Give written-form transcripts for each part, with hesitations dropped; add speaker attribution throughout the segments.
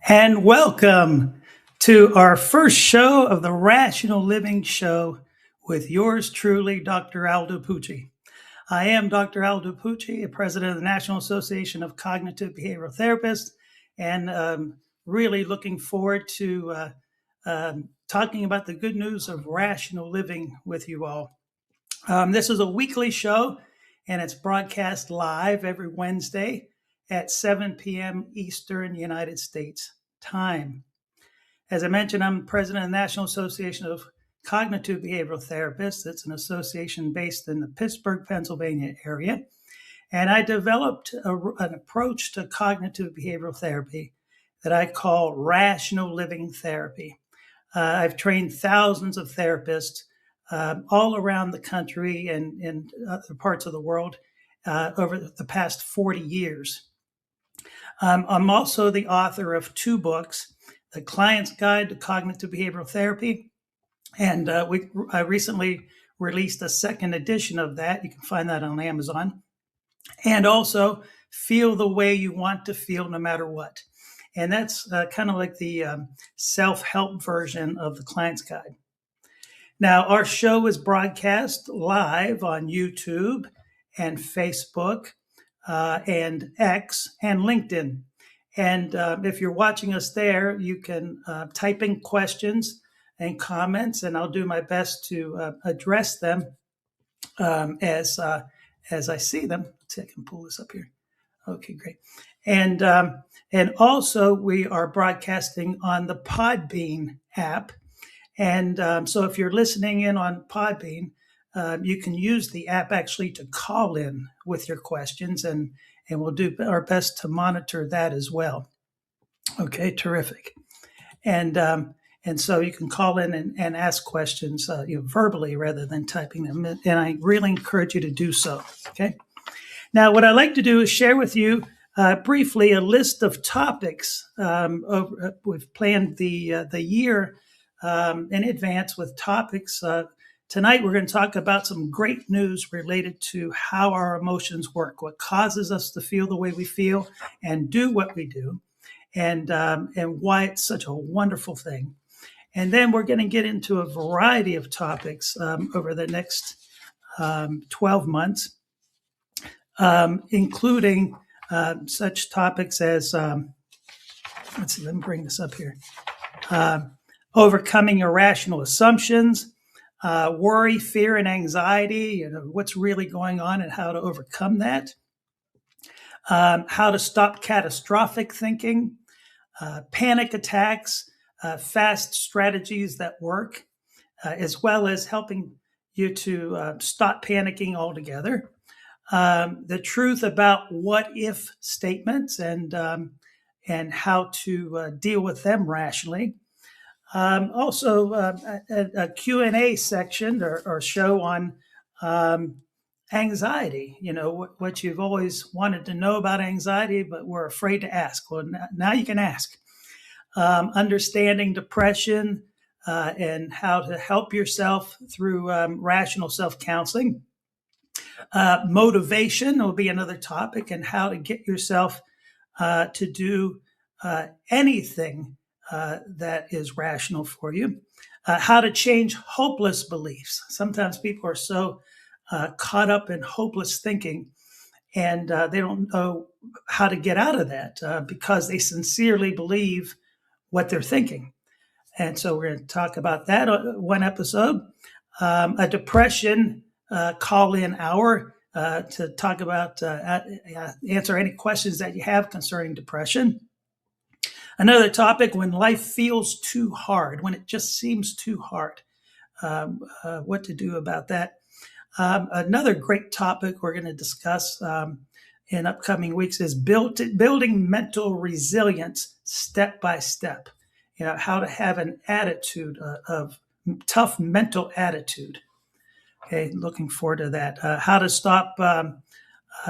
Speaker 1: And welcome to our first show of the Rational Living Show with yours truly, Dr. Aldo Pucci. I am Dr. Aldo Pucci, president of the National Association of Cognitive Behavioral Therapists, and really looking forward to talking about the good news of rational living with you all. This is a weekly show, and it's broadcast live every Wednesday at 7 p.m. Eastern United States time. As I mentioned, I'm president of the National Association of Cognitive Behavioral Therapists. It's an association based in the Pittsburgh, Pennsylvania area. And I developed an approach to cognitive behavioral therapy that I call rational living therapy. I've trained thousands of therapists all around the country and in other parts of the world over the past 40 years. I'm also the author of two books, The Client's Guide to Cognitive Behavioral Therapy, and I recently released a second edition of that. You can find that on Amazon. And also, Feel the Way You Want to Feel No Matter What. And that's kind of like the self-help version of The Client's Guide. Now, our show is broadcast live on YouTube and Facebook and X and LinkedIn. And if you're watching us there, you can type in questions and comments, and I'll do my best to address them as I see them. Let's see, I can pull this up here. Okay, great. And also we are broadcasting on the Podbean app. And so if you're listening in on Podbean, you can use the app actually to call in with your questions, and we'll do our best to monitor that as well. Okay, terrific. And so you can call in and ask questions verbally rather than typing them. And I really encourage you to do so. Okay. Now, what I'd like to do is share with you briefly a list of topics. We've planned the year in advance with topics. Tonight, we're going to talk about some great news related to how our emotions work, what causes us to feel the way we feel and do what we do, and why it's such a wonderful thing. And then we're going to get into a variety of topics over the next 12 months, including such topics as, let's see, let me bring this up here. Overcoming irrational assumptions, worry, fear, and anxiety, what's really going on and how to overcome that, how to stop catastrophic thinking, panic attacks, fast strategies that work, as well as helping you to stop panicking altogether, the truth about what-if statements and how to deal with them rationally. Also, a Q&A section or show on anxiety, what you've always wanted to know about anxiety, but were afraid to ask. Well, now you can ask. Understanding depression and how to help yourself through rational self-counseling. Motivation will be another topic, and how to get yourself to do anything that is rational for you. How to change hopeless beliefs. Sometimes people are so caught up in hopeless thinking, and they don't know how to get out of that because they sincerely believe what they're thinking. And so we're going to talk about that one episode. A depression call-in hour to talk about, answer any questions that you have concerning depression. Another topic, when life feels too hard, when it just seems too hard, what to do about that. Another great topic we're going to discuss in upcoming weeks is building mental resilience step by step. How to have an attitude of tough mental attitude. Okay, looking forward to that. How to stop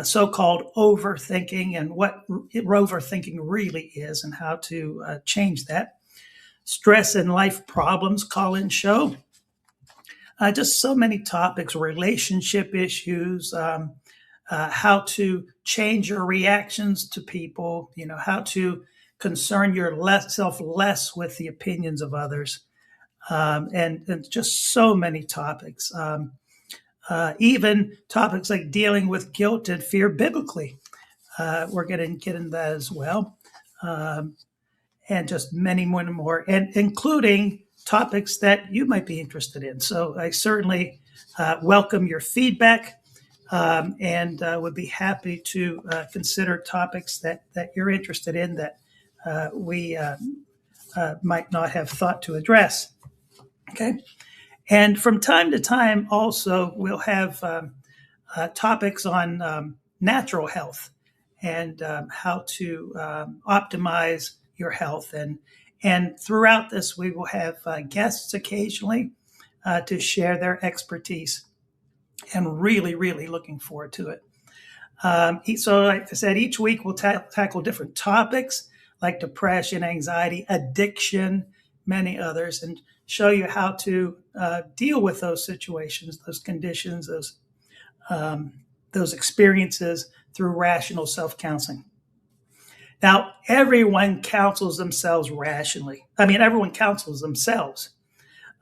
Speaker 1: so-called overthinking and what overthinking really is and how to change that. Stress and life problems call-in show. Just so many topics, relationship issues, how to change your reactions to people, how to concern yourself less with the opinions of others, and just so many topics. Even topics like dealing with guilt and fear biblically. We're going to get into that as well. And just many more, and including topics that you might be interested in. So I certainly welcome your feedback, and would be happy to consider topics that you're interested in that we might not have thought to address. Okay. And from time to time, also, we'll have topics on natural health and how to optimize your health. And throughout this, we will have guests occasionally to share their expertise, and really, really looking forward to it. So, like I said, each week we'll tackle different topics like depression, anxiety, addiction, many others, and show you how to deal with those situations, those conditions, those experiences through rational self-counseling. Now, everyone counsels themselves rationally. I mean, everyone counsels themselves.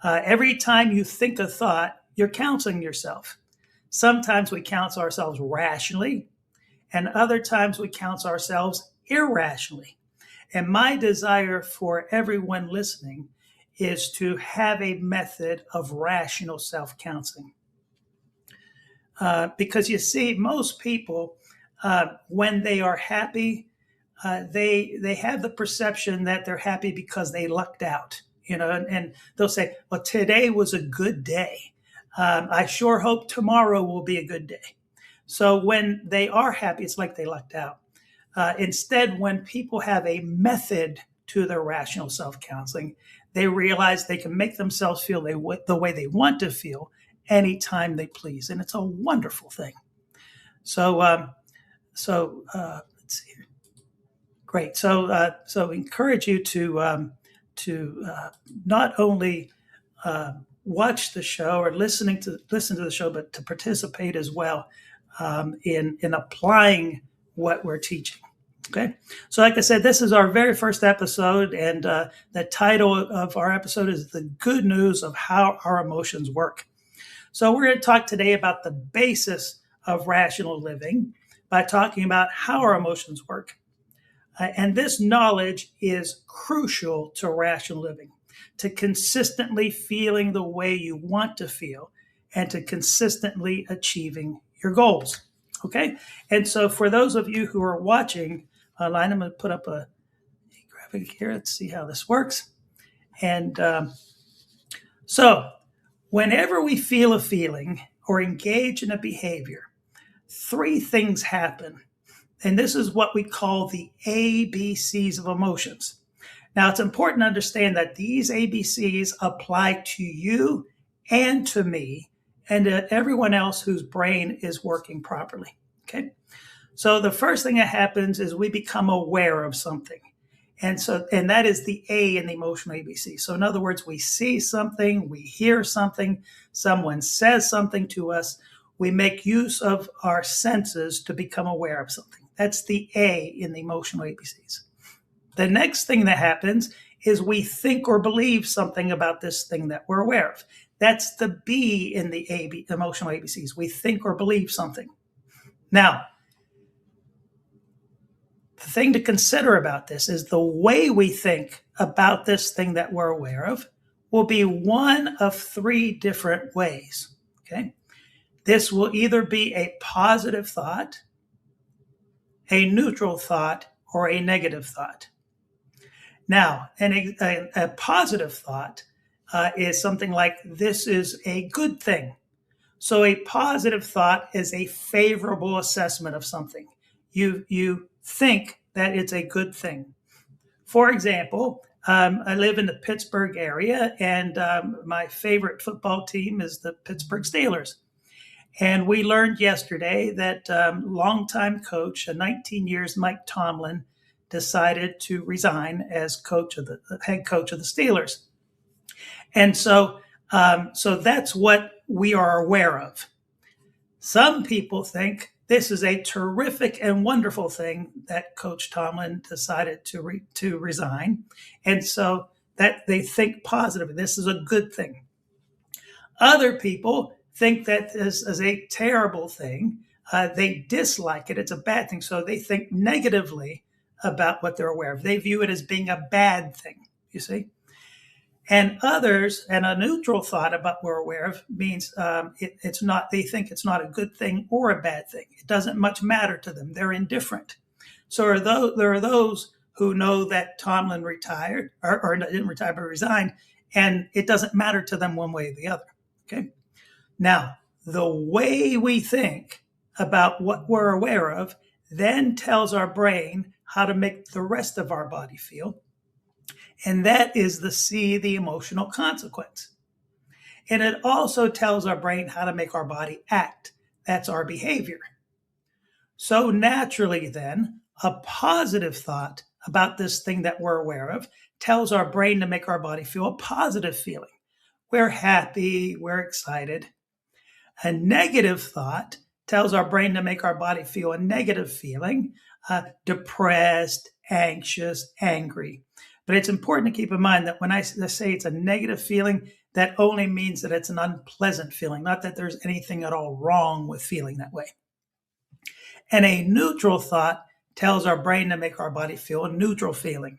Speaker 1: Every time you think a thought, you're counseling yourself. Sometimes we counsel ourselves rationally, and other times we counsel ourselves irrationally. And my desire for everyone listening is to have a method of rational self-counseling. Because you see, most people, when they are happy, they have the perception that they're happy because they lucked out, and they'll say, well, today was a good day. I sure hope tomorrow will be a good day. So when they are happy, it's like they lucked out. Instead, when people have a method to their rational self-counseling, they realize they can make themselves feel the way they want to feel anytime they please. And it's a wonderful thing. So let's see here. Great. So encourage you to not only watch the show or listen to the show, but to participate as well in applying what we're teaching. Okay. So like I said, this is our very first episode, and the title of our episode is The Good News of How Our Emotions Work. So we're going to talk today about the basis of rational living by talking about how our emotions work. And this knowledge is crucial to rational living, to consistently feeling the way you want to feel and to consistently achieving your goals. Okay. And so for those of you who are watching online, I'm going to put up a graphic here. Let's see how this works. And so whenever we feel a feeling or engage in a behavior, three things happen. And this is what we call the ABCs of emotions. Now, it's important to understand that these ABCs apply to you and to me and to everyone else whose brain is working properly. Okay. So the first thing that happens is we become aware of something. And that is the A in the emotional ABC. So in other words, we see something, we hear something, someone says something to us, we make use of our senses to become aware of something. That's the A in the emotional ABCs. The next thing that happens is we think or believe something about this thing that we're aware of. That's the B in the emotional ABCs. We think or believe something. Now, the thing to consider about this is the way we think about this thing that we're aware of will be one of three different ways. Okay? This will either be a positive thought, a neutral thought, or a negative thought. Now, a positive thought is something like, this is a good thing. So a positive thought is a favorable assessment of something. You think that it's a good thing. For example, I live in the Pittsburgh area, and my favorite football team is the Pittsburgh Steelers. And we learned yesterday that longtime coach, 19 years, Mike Tomlin, decided to resign as head coach of the Steelers. And so that's what we are aware of. Some people think this is a terrific and wonderful thing that Coach Tomlin decided to resign, and so that they think positively. This is a good thing. Other people think that this is a terrible thing. They dislike it. It's a bad thing. So they think negatively about what they're aware of. They view it as being a bad thing, you see? And others, and a neutral thought about what we're aware of means it's not, they think it's not a good thing or a bad thing. It doesn't much matter to them. They're indifferent. So there are those who know that Tomlin retired, or didn't retire, but resigned, and it doesn't matter to them one way or the other. Okay. Now, the way we think about what we're aware of then tells our brain how to make the rest of our body feel. And that is the emotional consequence. And it also tells our brain how to make our body act. That's our behavior. So naturally, then, a positive thought about this thing that we're aware of tells our brain to make our body feel a positive feeling. We're happy, we're excited. A negative thought tells our brain to make our body feel a negative feeling, depressed, anxious, angry. But it's important to keep in mind that when I say it's a negative feeling, that only means that it's an unpleasant feeling, not that there's anything at all wrong with feeling that way. And a neutral thought tells our brain to make our body feel a neutral feeling.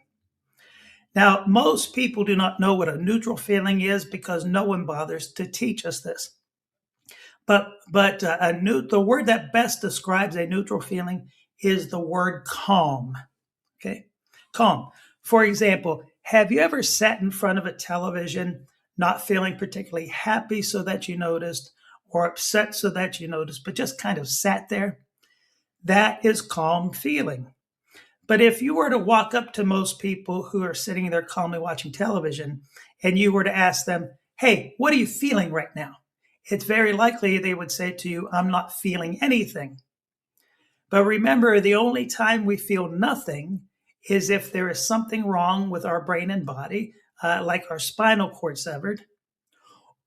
Speaker 1: Now, most people do not know what a neutral feeling is because no one bothers to teach us this. But the word that best describes a neutral feeling is the word calm. Okay, calm. For example, have you ever sat in front of a television not feeling particularly happy so that you noticed, or upset so that you noticed, but just kind of sat there? That is calm feeling. But if you were to walk up to most people who are sitting there calmly watching television, and you were to ask them, hey, what are you feeling right now? It's very likely they would say to you, I'm not feeling anything. But remember, the only time we feel nothing is if there is something wrong with our brain and body, like our spinal cord severed,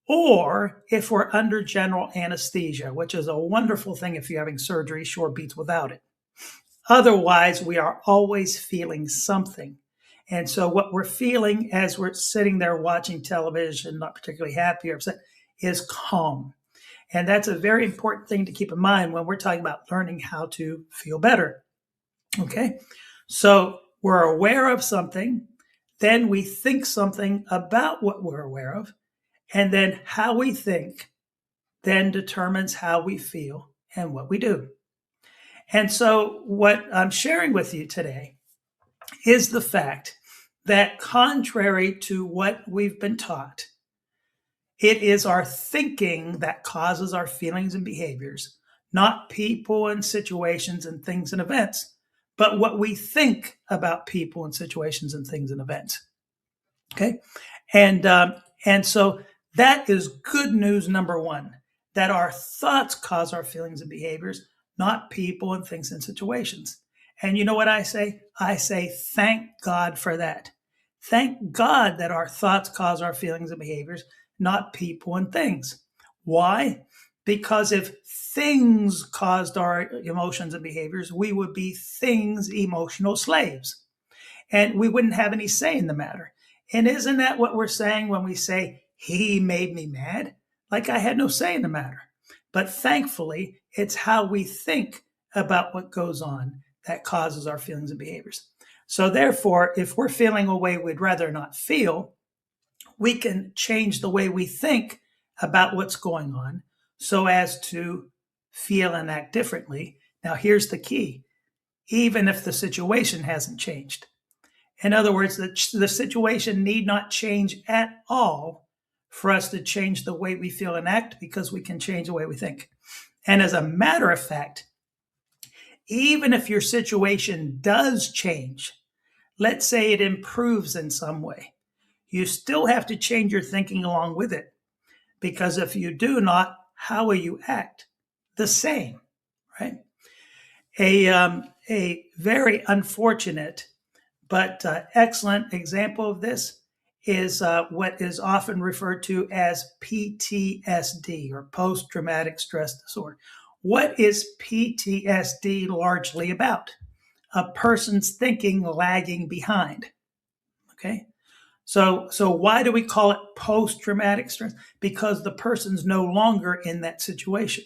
Speaker 1: or if we're under general anesthesia, which is a wonderful thing if you're having surgery, sure beats without it. Otherwise, we are always feeling something. And so what we're feeling as we're sitting there watching television, not particularly happy or upset, is calm. And that's a very important thing to keep in mind when we're talking about learning how to feel better. Okay? So we're aware of something, then we think something about what we're aware of, and then how we think then determines how we feel and what we do. And so what I'm sharing with you today is the fact that contrary to what we've been taught, it is our thinking that causes our feelings and behaviors, not people and situations and things and events, but what we think about people and situations and things and events. Okay? And so that is good news number one, that our thoughts cause our feelings and behaviors, not people and things and situations. And you know what I say? I say, thank God for that. Thank God that our thoughts cause our feelings and behaviors, not people and things. Why? Because if things caused our emotions and behaviors, we would be things' emotional slaves. And we wouldn't have any say in the matter. And isn't that what we're saying when we say, he made me mad? Like I had no say in the matter. But thankfully, it's how we think about what goes on that causes our feelings and behaviors. So therefore, if we're feeling a way we'd rather not feel, we can change the way we think about what's going on so as to feel and act differently. Now, here's the key. Even if the situation hasn't changed. In other words, the situation need not change at all for us to change the way we feel and act, because we can change the way we think. And as a matter of fact, even if your situation does change, let's say it improves in some way, you still have to change your thinking along with it. Because if you do not, how will you act? The same, right? A very unfortunate but excellent example of this is what is often referred to as PTSD, or post-traumatic stress disorder, What is PTSD largely about? A person's thinking lagging behind. Okay. So why do we call it post-traumatic stress? Because the person's no longer in that situation.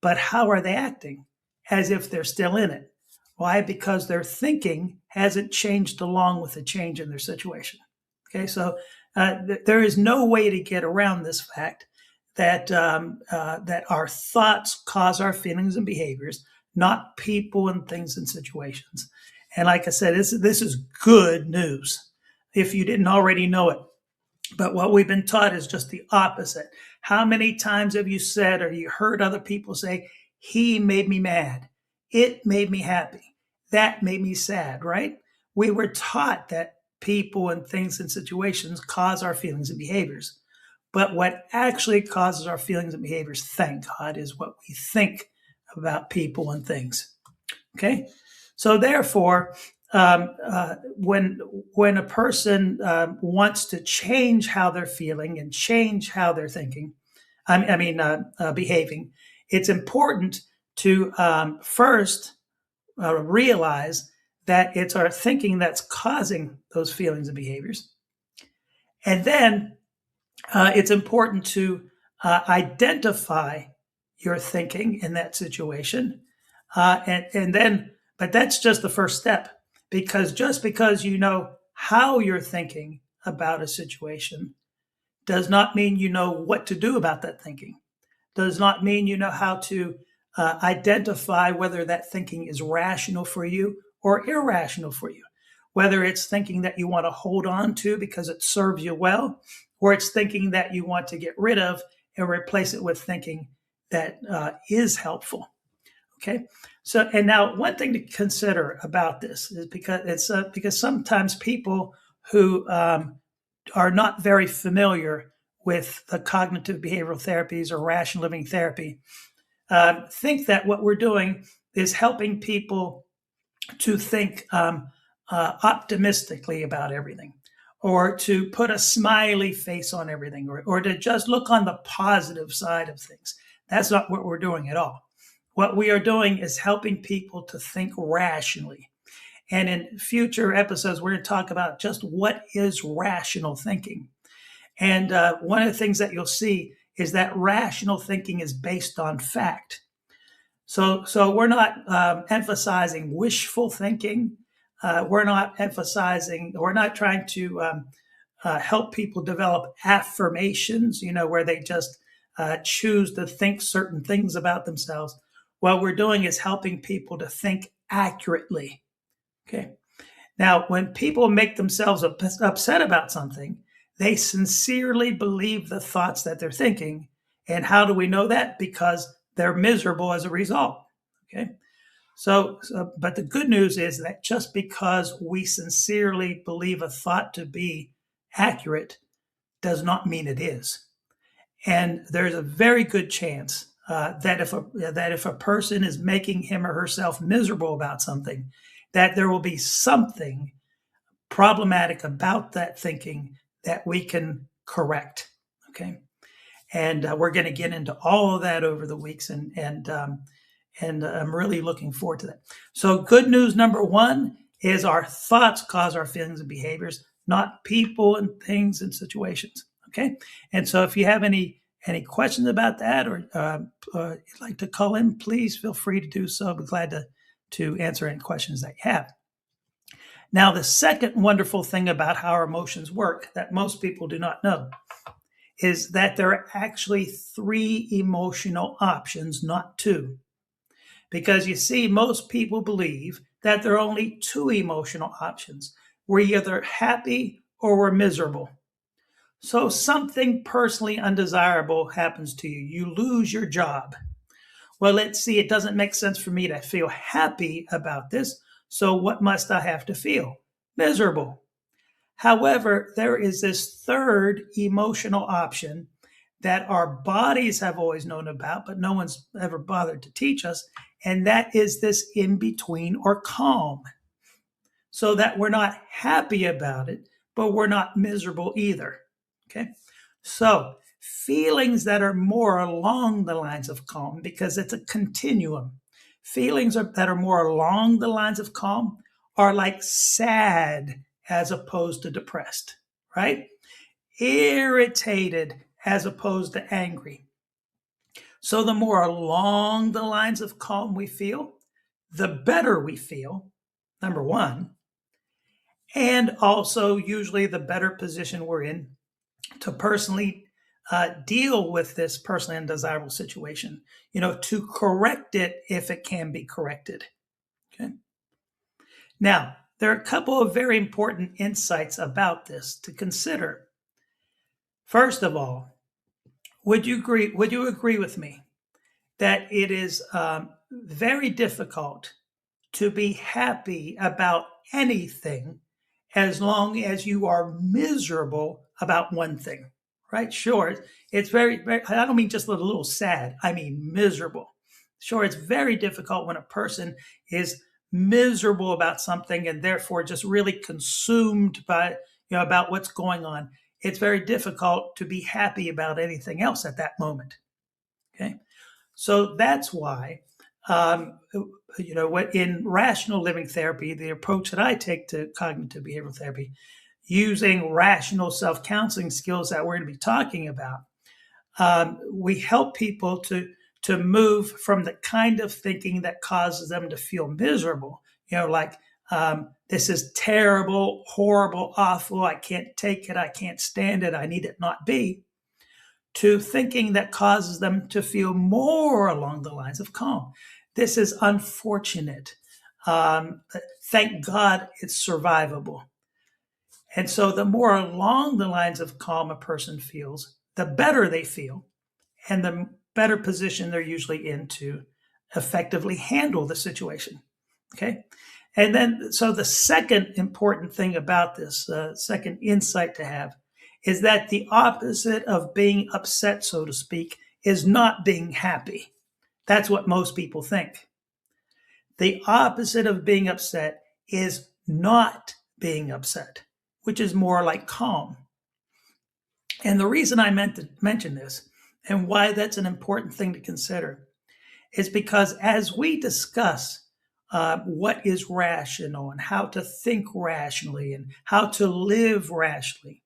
Speaker 1: But how are they acting? As if they're still in it. Why? Because their thinking hasn't changed along with the change in their situation. Okay, so there is no way to get around this fact that that our thoughts cause our feelings and behaviors, not people and things and situations. And like I said, this is good news if you didn't already know it. But what we've been taught is just the opposite. How many times have you said or you heard other people say, he made me mad, it made me happy, that made me sad, right? We were taught that people and things and situations cause our feelings and behaviors. But what actually causes our feelings and behaviors, thank God, is what we think about people and things. Okay? So therefore, when a person wants to change how they're feeling and change how they're thinking, behaving, it's important to first realize that it's our thinking that's causing those feelings and behaviors, and then it's important to identify your thinking in that situation, and then, but that's just the first step, because just because you know how you're thinking about a situation does not mean you know what to do about that thinking. Does not mean you know how to identify whether that thinking is rational for you or irrational for you. Whether it's thinking that you want to hold on to because it serves you well, or it's thinking that you want to get rid of and replace it with thinking that is helpful. Okay. So, and now one thing to consider about this is because sometimes people who are not very familiar with the cognitive behavioral therapies or rational living therapy think that what we're doing is helping people to think optimistically about everything, or to put a smiley face on everything, or to just look on the positive side of things. That's not what we're doing at all. What we are doing is helping people to think rationally. And in future episodes, we're going to talk about just what is rational thinking. And one of the things that you'll see is that rational thinking is based on fact. So we're not emphasizing wishful thinking. We're not trying to help people develop affirmations, where they just choose to think certain things about themselves. What we're doing is helping people to think accurately. Okay. Now, when people make themselves upset about something, they sincerely believe the thoughts that they're thinking. And how do we know that? Because they're miserable as a result. Okay. But the good news is that just because we sincerely believe a thought to be accurate does not mean it is. And there's a very good chance that if a person is making him or herself miserable about something, that there will be something problematic about that thinking that we can correct. Okay, and we're going to get into all of that over the weeks, and I'm really looking forward to that. So, good news number one is our thoughts cause our feelings and behaviors, not people and things and situations. Okay, and so if you have any questions about that, or you'd like to call in, please feel free to do so. I'll be glad to answer any questions that you have. Now, the second wonderful thing about how our emotions work that most people do not know is that there are actually 3 emotional options, not 2. Because you see, most people believe that there are only 2 emotional options. We're either happy or we're miserable. So something personally undesirable happens to you. You lose your job. Well, let's see, it doesn't make sense for me to feel happy about this. So what must I have to feel? Miserable. However, there is this third emotional option that our bodies have always known about, but no one's ever bothered to teach us. And that is this in between, or calm. So that we're not happy about it, but we're not miserable either. Okay. So feelings that are more along the lines of calm, because it's a continuum. That are more along the lines of calm are like sad as opposed to depressed, right? Irritated as opposed to angry. So the more along the lines of calm we feel, the better we feel, number one, and also usually the better position we're in to personally deal with this personally undesirable situation, to correct it if it can be corrected. Okay. Now, there are a couple of very important insights about this to consider. First of all, would you agree with me that it is very difficult to be happy about anything as long as you are miserable about one thing, right? Sure, it's very, very, I don't mean just a little sad, I mean miserable. Sure, it's very difficult when a person is miserable about something and therefore just really consumed by, about what's going on. It's very difficult to be happy about anything else at that moment. Okay. So that's why, what in rational living therapy, the approach that I take to cognitive behavioral therapy, using rational self-counseling skills that we're going to be talking about, we help people to move from the kind of thinking that causes them to feel miserable, like this is terrible, horrible, awful, I can't take it, I can't stand it, I need it not be, to thinking that causes them to feel more along the lines of calm. This is unfortunate. Thank God it's survivable. And so the more along the lines of calm a person feels, the better they feel, and the better position they're usually in to effectively handle the situation. Okay. And then, so the second important thing about this, second insight to have, is that the opposite of being upset, so to speak, is not being happy. That's what most people think. The opposite of being upset is not being upset, which is more like calm. And the reason I meant to mention this and why that's an important thing to consider is because as we discuss what is rational and how to think rationally and how to live rationally,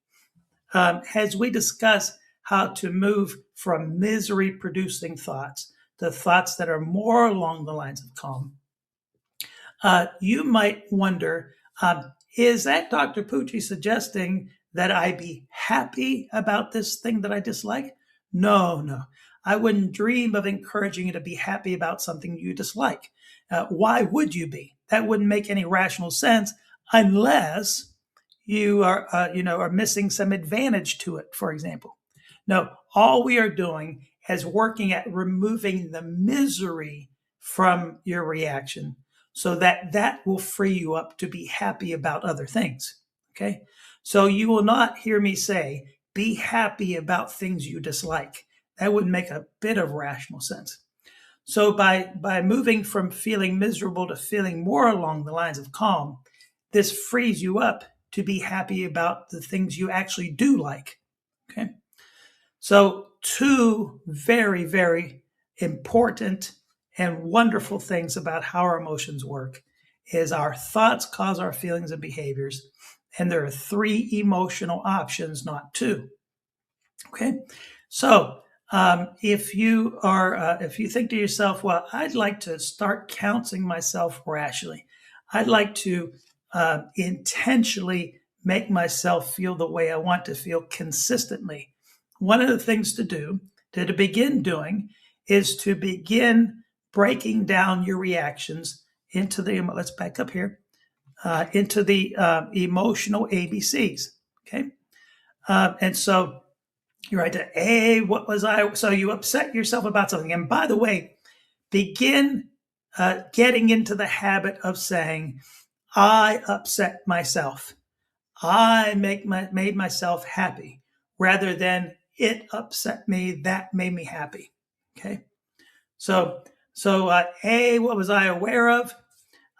Speaker 1: as we discuss how to move from misery producing thoughts to thoughts that are more along the lines of calm, you might wonder, is that Dr. Pucci suggesting that I be happy about this thing that I dislike? No. I wouldn't dream of encouraging you to be happy about something you dislike. Why would you be? That wouldn't make any rational sense unless you are missing some advantage to it, for example. No, all we are doing is working at removing the misery from your reaction so that will free you up to be happy about other things. Okay. So you will not hear me say, be happy about things you dislike. That would make a bit of rational sense. So by moving from feeling miserable to feeling more along the lines of calm, this frees you up to be happy about the things you actually do like. Okay. So two very, very important and wonderful things about how our emotions work is our thoughts cause our feelings and behaviors. And there are three emotional options, not two. Okay. So if you think to yourself, well, I'd like to start counseling myself rationally. I'd like to intentionally make myself feel the way I want to feel consistently. One of the things to do, to begin doing, is to begin breaking down your reactions into let's back up here, into the emotional ABCs. Okay. And so you're right to what was I? So you upset yourself about something. And by the way, begin getting into the habit of saying, I upset myself. I made myself happy, rather than it upset me, that made me happy. Okay. So what was I aware of?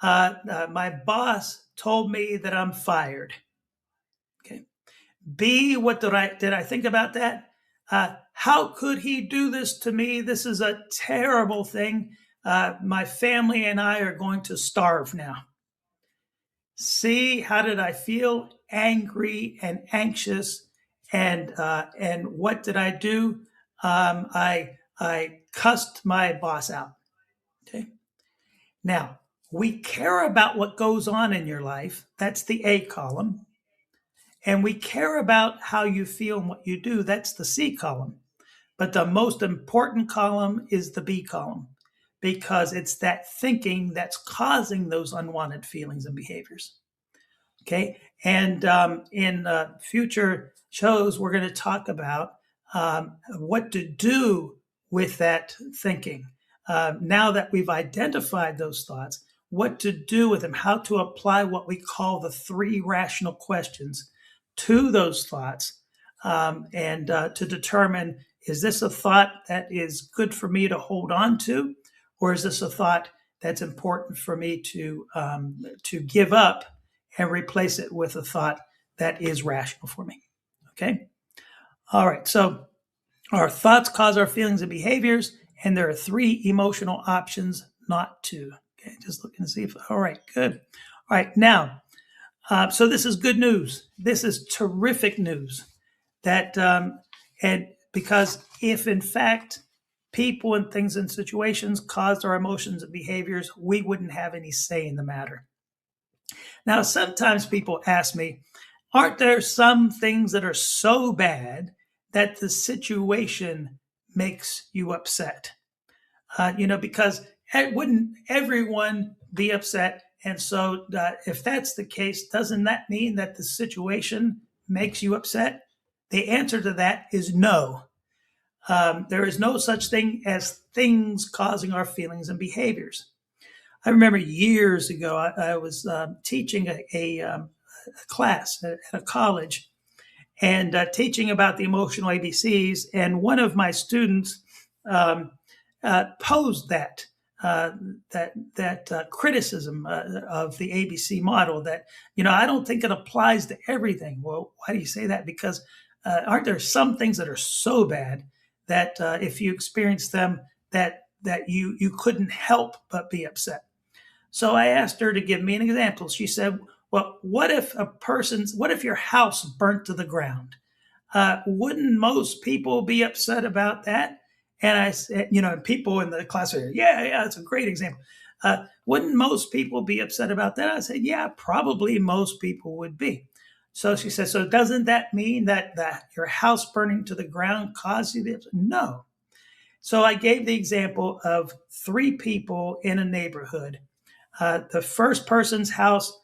Speaker 1: My boss told me that I'm fired. Okay. B, what did I think about that? How could he do this to me? This is a terrible thing. My family and I are going to starve now. See, how did I feel? Angry and anxious. And what did I do? I cussed my boss out. Okay. Now, we care about what goes on in your life. That's the A column. And we care about how you feel and what you do. That's the C column. But the most important column is the B column, because it's that thinking that's causing those unwanted feelings and behaviors. Okay. And in future shows, we're going to talk about what to do with that thinking. Now that we've identified those thoughts, what to do with them, how to apply what we call the 3 rational questions to those thoughts, and to determine, is this a thought that is good for me to hold on to, or is this a thought that's important for me to give up and replace it with a thought that is rational for me? Okay. All right. So our thoughts cause our feelings and behaviors, and there are 3 emotional options not to. Okay. Just looking to see if, all right, good. All right. Now, so this is good news. This is terrific news that, and because if in fact people and things and situations caused our emotions and behaviors, we wouldn't have any say in the matter. Now, sometimes people ask me, aren't there some things that are so bad that the situation makes you upset? Because wouldn't everyone be upset? And so if that's the case, doesn't that mean that the situation makes you upset? The answer to that is no. There is no such thing as things causing our feelings and behaviors. I remember years ago, I was teaching a class at a college, and teaching about the emotional ABCs. And one of my students posed that criticism of the ABC model, that, I don't think it applies to everything. Well, why do you say that? Because aren't there some things that are so bad that if you experience them, that you couldn't help but be upset? So I asked her to give me an example. She said, well, what if your house burnt to the ground? Wouldn't most people be upset about that? And I said, people in the class are, yeah, it's a great example. Wouldn't most people be upset about that? I said, yeah, probably most people would be. So she said, so doesn't that mean that your house burning to the ground caused you the? No. So I gave the example of 3 people in a neighborhood. The first person's house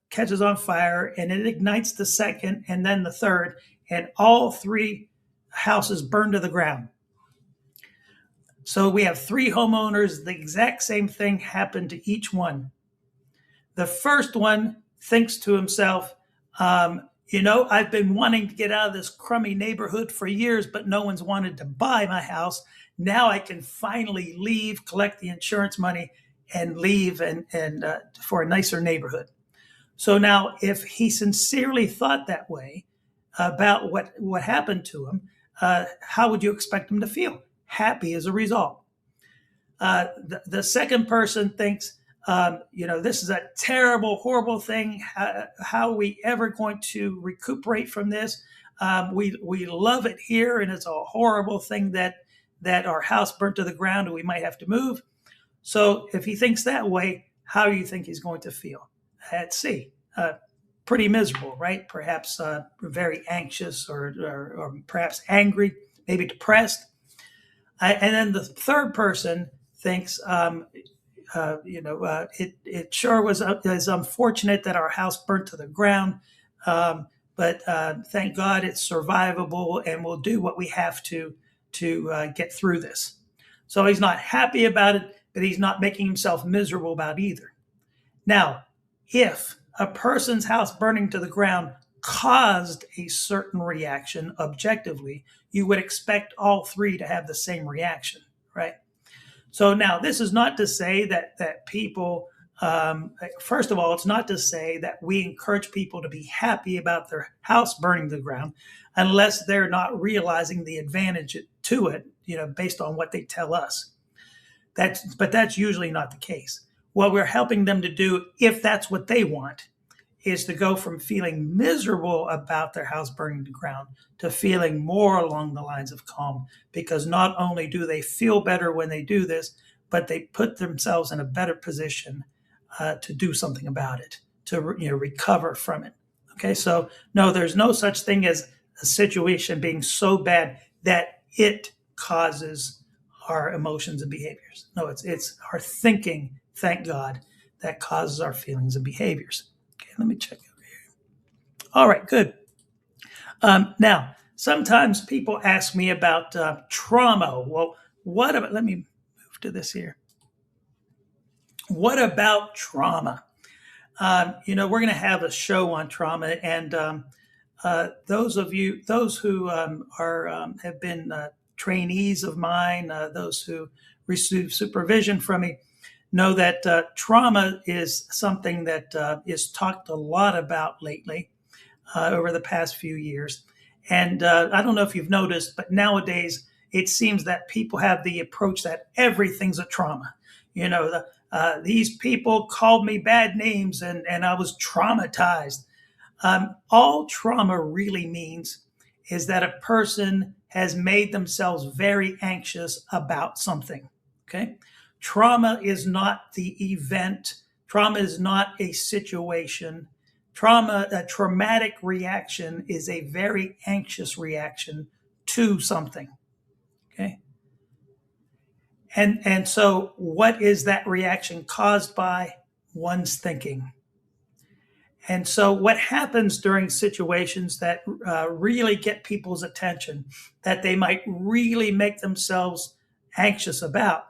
Speaker 1: catches on fire, and it ignites the second and then the third, and all 3 houses burn to the ground. So we have 3 homeowners. The exact same thing happened to each one. The first one thinks to himself, I've been wanting to get out of this crummy neighborhood for years, but no one's wanted to buy my house. Now I can finally leave, collect the insurance money, and leave and for a nicer neighborhood. So now, if he sincerely thought that way about what happened to him, how would you expect him to feel? Happy as a result. The second person thinks, this is a terrible, horrible thing. How are we ever going to recuperate from this? We love it here, and it's a horrible thing that our house burnt to the ground and we might have to move. So if he thinks that way, how do you think he's going to feel? Let's see. Pretty miserable, right? Perhaps very anxious, or perhaps angry, maybe depressed. And then the third person thinks, it sure is unfortunate that our house burnt to the ground, but thank God it's survivable, and we'll do what we have to get through this. So he's not happy about it, but he's not making himself miserable about either. Now, if a person's house burning to the ground caused a certain reaction objectively, you would expect all 3 to have the same reaction, right? So now, this is not to say that people First of all, it's not to say that we encourage people to be happy about their house burning to the ground unless they're not realizing the advantage to it, based on what they tell us. But that's usually not the case. What we're helping them to do, if that's what they want, is to go from feeling miserable about their house burning to the ground to feeling more along the lines of calm, because not only do they feel better when they do this, but they put themselves in a better position to do something about it, to recover from it. Okay, so no, there's no such thing as a situation being so bad that it causes our emotions and behaviors. No, it's our thinking, thank God, that causes our feelings and behaviors. Okay, let me check over here. All right, good. Now, sometimes people ask me about trauma. Well, what about, let me move to this here. What about trauma? We're going to have a show on trauma, and those who have been trainees of mine, those who receive supervision from me, know that trauma is something that is talked a lot about lately over the past few years. And I don't know if you've noticed, but nowadays it seems that people have the approach that everything's a trauma. These people called me bad names and I was traumatized. All trauma really means is that a person has made themselves very anxious about something. Okay. Trauma is not the event. Trauma is not a situation. A traumatic reaction is a very anxious reaction to something. Okay. And so what is that reaction caused by? One's thinking. And so what happens during situations that really get people's attention, that they might really make themselves anxious about,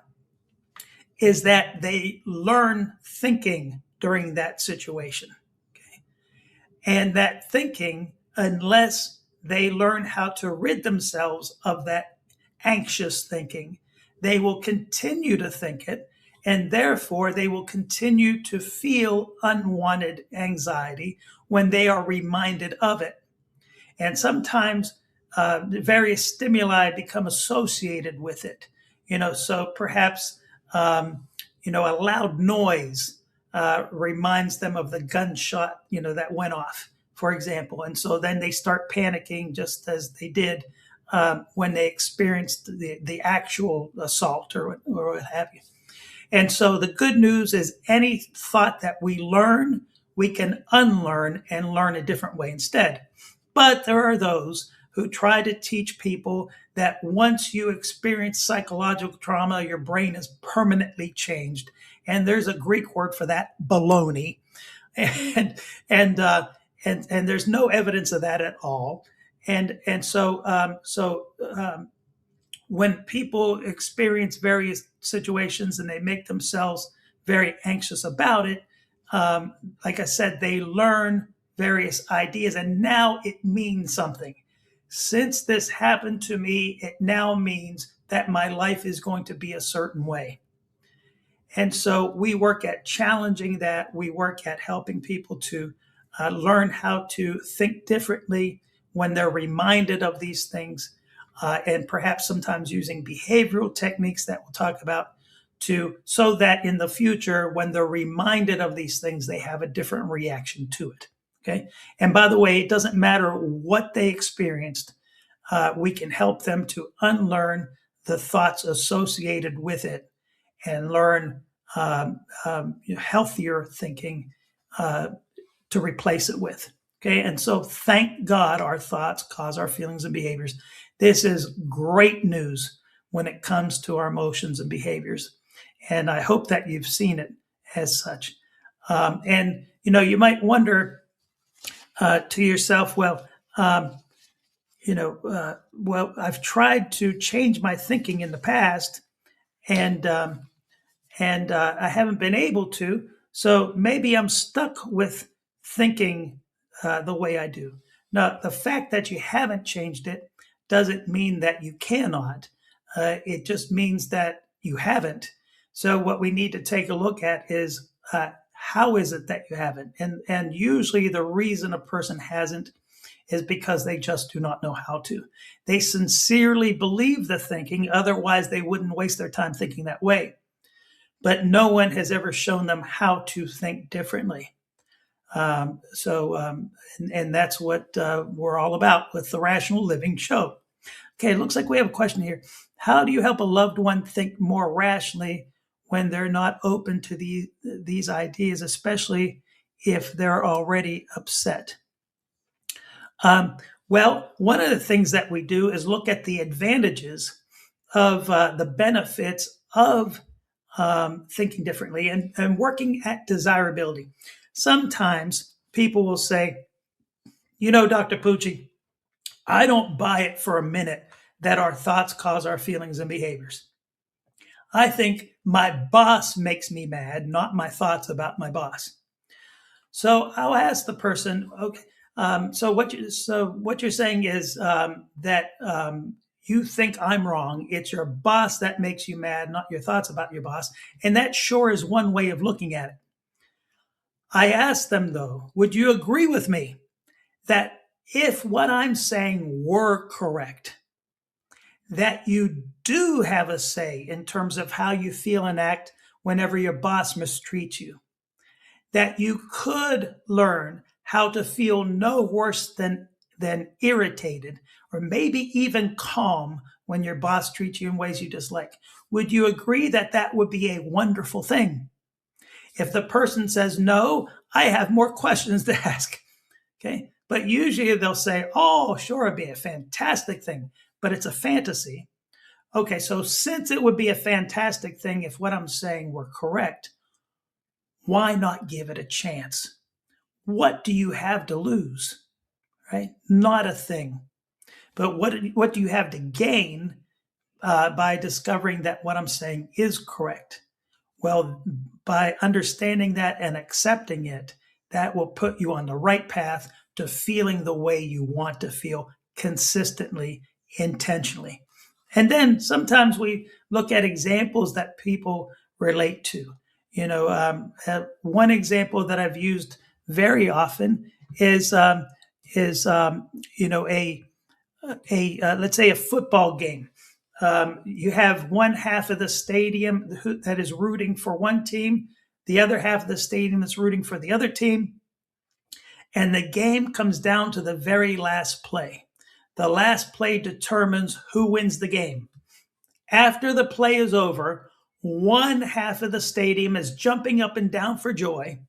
Speaker 1: is that they learn thinking during that situation. Okay? And that thinking, unless they learn how to rid themselves of that anxious thinking, they will continue to think it, and therefore they will continue to feel unwanted anxiety when they are reminded of it. And sometimes various stimuli become associated with it. So perhaps a loud noise reminds them of the gunshot that went off, for example, and so then they start panicking, just as they did when they experienced the actual assault or what have you. And so the good news is any thought that we learn, we can unlearn and learn a different way instead. But there are those who try to teach people that once you experience psychological trauma, your brain is permanently changed. And there's a Greek word for that, baloney. And there's no evidence of that at all. And so when people experience various situations and they make themselves very anxious about it, like I said, they learn various ideas, and now it means something. Since this happened to me, it now means that my life is going to be a certain way. And so we work at challenging that. We work at helping people to learn how to think differently when they're reminded of these things, and perhaps sometimes using behavioral techniques that we'll talk about so that in the future, when they're reminded of these things, they have a different reaction to it. Okay. And by the way, it doesn't matter what they experienced. We can help them to unlearn the thoughts associated with it and learn healthier thinking to replace it with. Okay. And so thank God our thoughts cause our feelings and behaviors. This is great news when it comes to our emotions and behaviors. And I hope that you've seen it as such. And you might wonder to yourself, well, I've tried to change my thinking in the past, and I haven't been able to. So maybe I'm stuck with thinking the way I do. Now, the fact that you haven't changed it doesn't mean that you cannot. It just means that you haven't. So what we need to take a look at is how is it that you haven't? And usually the reason a person hasn't is because they just do not know how to. They sincerely believe the thinking, otherwise they wouldn't waste their time thinking that way. But no one has ever shown them how to think differently. And that's what we're all about with the Rational Living Show. Okay, it looks like we have a question here. How do you help a loved one think more rationally when they're not open to these ideas, especially if they're already upset? Well, one of the things that we do is look at the advantages of the benefits of thinking differently and working at desirability. Sometimes people will say, Dr. Pucci, I don't buy it for a minute that our thoughts cause our feelings and behaviors. I think my boss makes me mad, not my thoughts about my boss. So I'll ask the person, okay, so what you're saying is that you think I'm wrong. It's your boss that makes you mad, not your thoughts about your boss. And that sure is one way of looking at it. I asked them, though, would you agree with me that if what I'm saying were correct, that you do have a say in terms of how you feel and act whenever your boss mistreats you? That you could learn how to feel no worse than irritated or maybe even calm when your boss treats you in ways you dislike? Would you agree that that would be a wonderful thing? If the person says no, I have more questions to ask. Okay. But usually they'll say, oh, sure, it'd be a fantastic thing, but it's a fantasy. Okay. So since it would be a fantastic thing if what I'm saying were correct, why not give it a chance? What do you have to lose? Right? Not a thing. But what do you have to gain by discovering that what I'm saying is correct? Well, by understanding that and accepting it, that will put you on the right path to feeling the way you want to feel consistently, intentionally. And then sometimes we look at examples that people relate to. One example that I've used very often is let's say a football game. You have one half of the stadium that is rooting for one team, the other half of the stadium that's rooting for the other team, and the game comes down to the very last play. The last play determines who wins the game. After the play is over, one half of the stadium is jumping up and down for joy,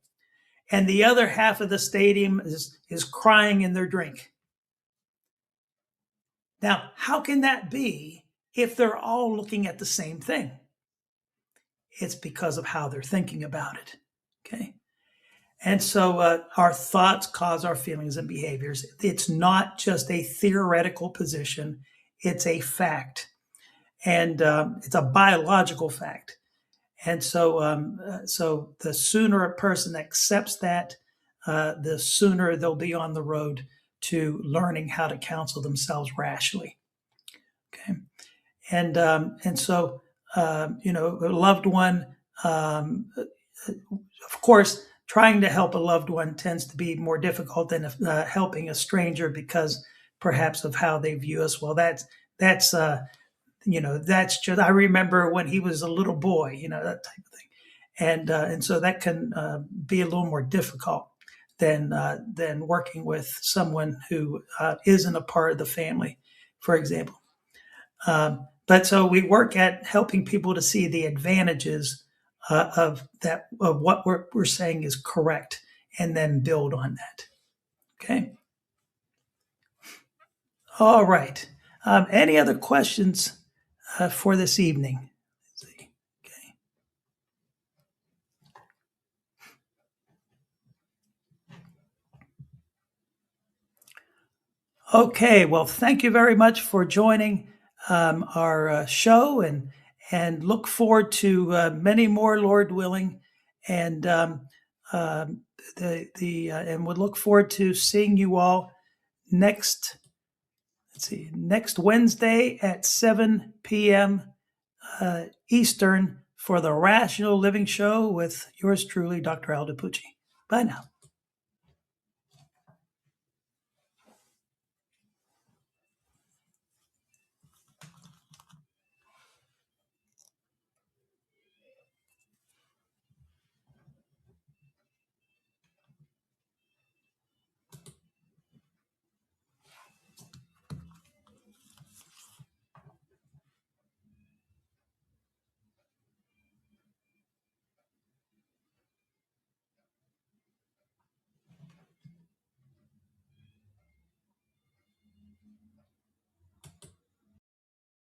Speaker 1: and the other half of the stadium is crying in their drink. Now, how can that be if they're all looking at the same thing? It's because of how they're thinking about it. Okay. And so our thoughts cause our feelings and behaviors. It's not just a theoretical position, it's a fact. And it's a biological fact. And so the sooner a person accepts that, the sooner they'll be on the road to learning how to counsel themselves rationally. Okay, and so a loved one, of course, trying to help a loved one tends to be more difficult than helping a stranger because perhaps of how they view us. Well, that's just, I remember when he was a little boy, that type of thing. And so that can be a little more difficult than working with someone who isn't a part of the family, for example. But so we work at helping people to see the advantages of what we're saying is correct, and then build on that. Okay. All right. Any other questions for this evening? Let's see. Okay. Well, thank you very much for joining our show, and look forward to many more, Lord willing, and and we look forward to seeing you all next Wednesday at 7 p.m. Eastern for the Rational Living Show with yours truly, Dr. Aldo Pucci. Bye now.